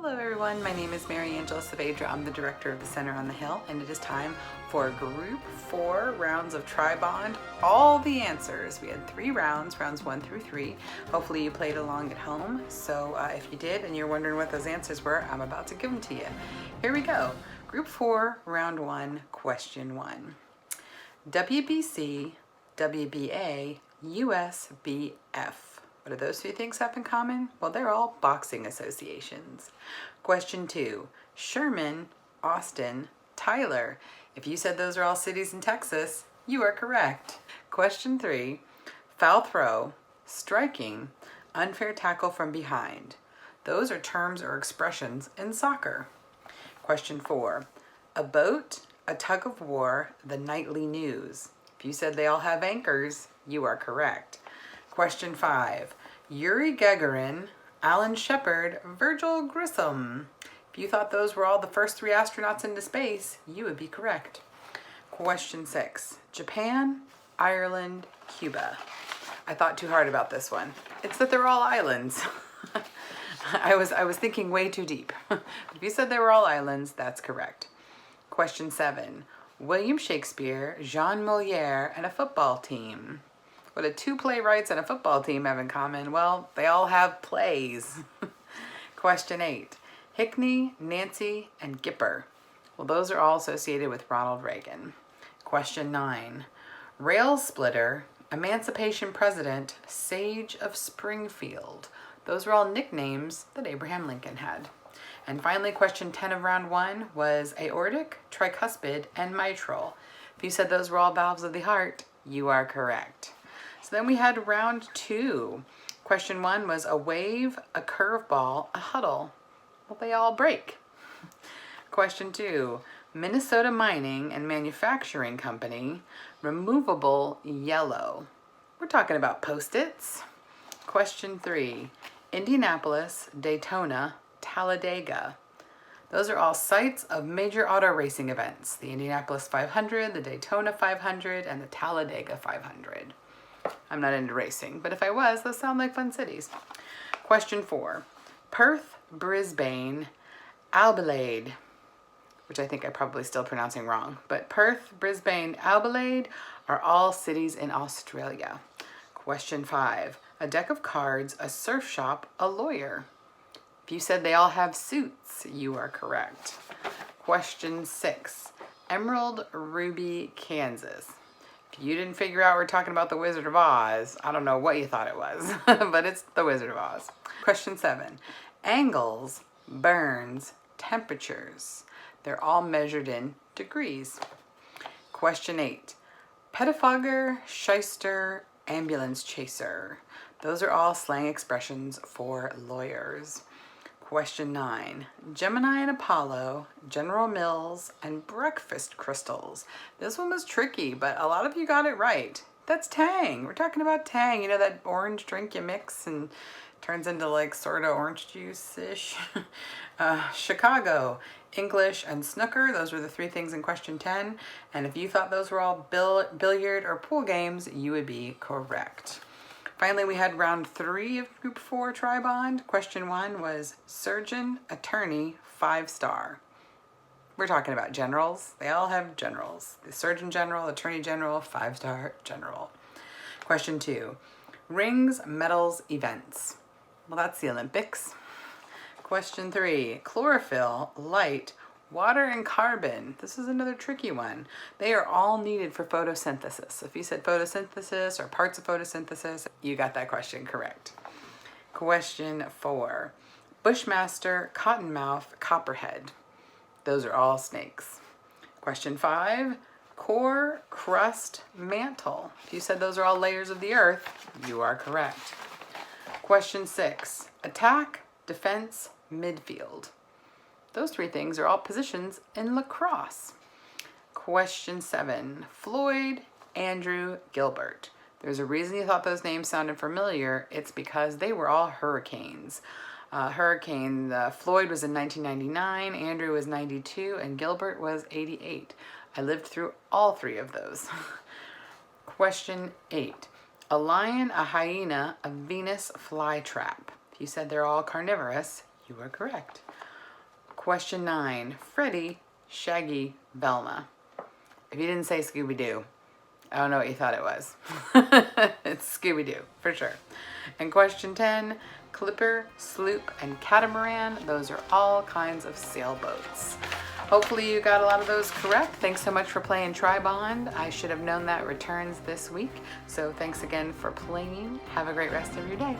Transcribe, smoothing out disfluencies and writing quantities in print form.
Hello everyone, my name is Mary Angela Saavedra. I'm the director of the Center on the Hill, and it is time for Group 4 rounds of Tri-Bond. All the answers. We had 3 rounds, rounds 1 through 3. Hopefully you played along at home. So if you did and you're wondering what those answers were, I'm about to give them to you. Here we go. Group 4, round 1, question 1. WBC, WBA, USBF. What do those 3 things have in common? Well, they're all boxing associations. Question 2, Sherman, Austin, Tyler. If you said those are all cities in Texas, you are correct. Question 3, foul throw, striking, unfair tackle from behind. Those are terms or expressions in soccer. Question 4, a boat, a tug of war, the nightly news. If you said they all have anchors, you are correct. Question 5, Yuri Gagarin, Alan Shepard, Virgil Grissom. If you thought those were all the first 3 astronauts into space, you would be correct. Question 6, Japan, Ireland, Cuba. I thought too hard about this one. It's that they're all islands. I was thinking way too deep. If you said they were all islands, that's correct. Question 7, William Shakespeare, Jean Moliere, and a football team. What do 2 playwrights and a football team have in common? Well, they all have plays. Question 8, Hickney, Nancy, and Gipper. Well, those are all associated with Ronald Reagan. Question 9, Rail Splitter, Emancipation President, Sage of Springfield. Those were all nicknames that Abraham Lincoln had. And finally, question 10 of round 1 was aortic, tricuspid, and mitral. If you said those were all valves of the heart, you are correct. So then we had round 2. Question 1 was a wave, a curveball, a huddle. Well, they all break. Question 2, Minnesota Mining and Manufacturing Company, removable yellow. We're talking about Post-its. Question 3, Indianapolis, Daytona, Talladega. Those are all sites of major auto racing events. The Indianapolis 500, the Daytona 500, and the Talladega 500. I'm not into racing, but if I was, those sound like fun cities. Question 4, Perth, Brisbane, Adelaide, which I think I'm probably still pronouncing wrong, but Perth, Brisbane, Adelaide are all cities in Australia. Question 5, a deck of cards, a surf shop, a lawyer. If you said they all have suits, you are correct. Question 6, Emerald, Ruby, Kansas. If you didn't figure out we're talking about the Wizard of Oz, I don't know what you thought it was, but it's the Wizard of Oz. Question 7, angles, burns, temperatures. They're all measured in degrees. Question 8, pettifogger, shyster, ambulance chaser. Those are all slang expressions for lawyers. Question 9, Gemini and Apollo, General Mills, and breakfast crystals. This one was tricky, but a lot of you got it right. That's Tang. We're talking about Tang. You know that orange drink you mix and turns into like sort of orange juice-ish? Chicago, English, and snooker. Those were the 3 things in question 10. And if you thought those were all billiard or pool games, you would be correct. Finally, we had round 3 of Group 4 Tri-Bond. Question 1 was surgeon, attorney, 5-star. We're talking about generals. They all have generals. The surgeon general, attorney general, 5-star general. Question 2, rings, medals, events. Well, that's the Olympics. Question 3, chlorophyll, light, water, and carbon. This is another tricky one. They are all needed for photosynthesis. So if you said photosynthesis or parts of photosynthesis, you got that question correct. Question 4, bushmaster, cottonmouth, copperhead. Those are all snakes. Question 5, core, crust, mantle. If you said those are all layers of the earth, you are correct. Question 6, attack, defense, midfield. Those 3 things are all positions in lacrosse. Question 7, Floyd, Andrew, Gilbert. There's a reason you thought those names sounded familiar. It's because they were all hurricanes. Floyd was in 1999, Andrew was 92, and Gilbert was 88. I lived through all 3 of those. Question 8, a lion, a hyena, a Venus flytrap. If you said they're all carnivorous, you are correct. Question 9, Freddy, Shaggy, Velma. If you didn't say Scooby-Doo, I don't know what you thought it was. It's Scooby-Doo, for sure. And question 10, Clipper, Sloop, and Catamaran. Those are all kinds of sailboats. Hopefully you got a lot of those correct. Thanks so much for playing Tri-Bond. I should have known that returns this week. So thanks again for playing. Have a great rest of your day.